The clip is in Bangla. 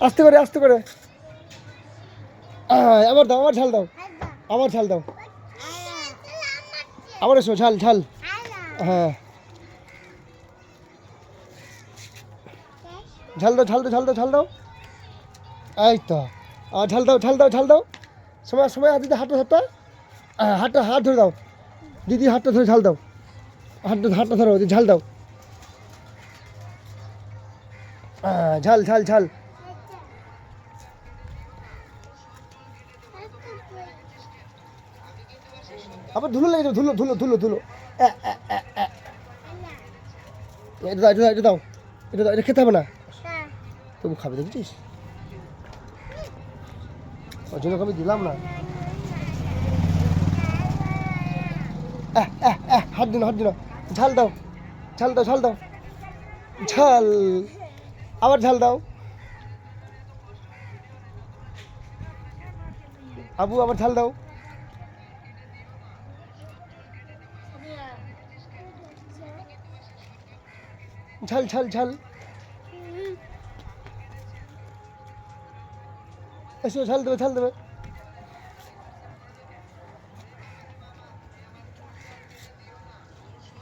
আস্তে করে আস্তে করে। আবার দাও, আবার ঝাল দাও, আবার ঝাল দাও, আবার এসো ঝাল ঝাল। হ্যাঁ ঝাল দাও ঝাল দাও ঝাল দাও ঝাল দাও। এই তো ঝাল দাও ঝাল দাও ঝাল দাও। সময় সময় দিদি হাঁটো হাতটা, হাতটা হাত ধরে দাও দিদি, হাতটা ধরে ঝাল দাও, হাতটা ধরো ঝাল দাও। ঝাল ঝাল ঝাল। আবার ধুলো লেগে যাবে, ধুলো ধুলো ধুলো ধুলো। এটা দাও এটা দাও এটা দাও, এটা দাও, এটা খেতে হবে না, তবু খাবে দেখছিস, ওর জন্য আমি দিলাম না। হাত দিন হাত দিন, ঝাল দাও ঝাল দাও ঝাল দাও ঝাল, আবার ঝাল দাও। আবু আবার ঝাল দাও। ঝাল ঝাল ঝাল। এসো ঝাল দেবে ঝাল দেবে।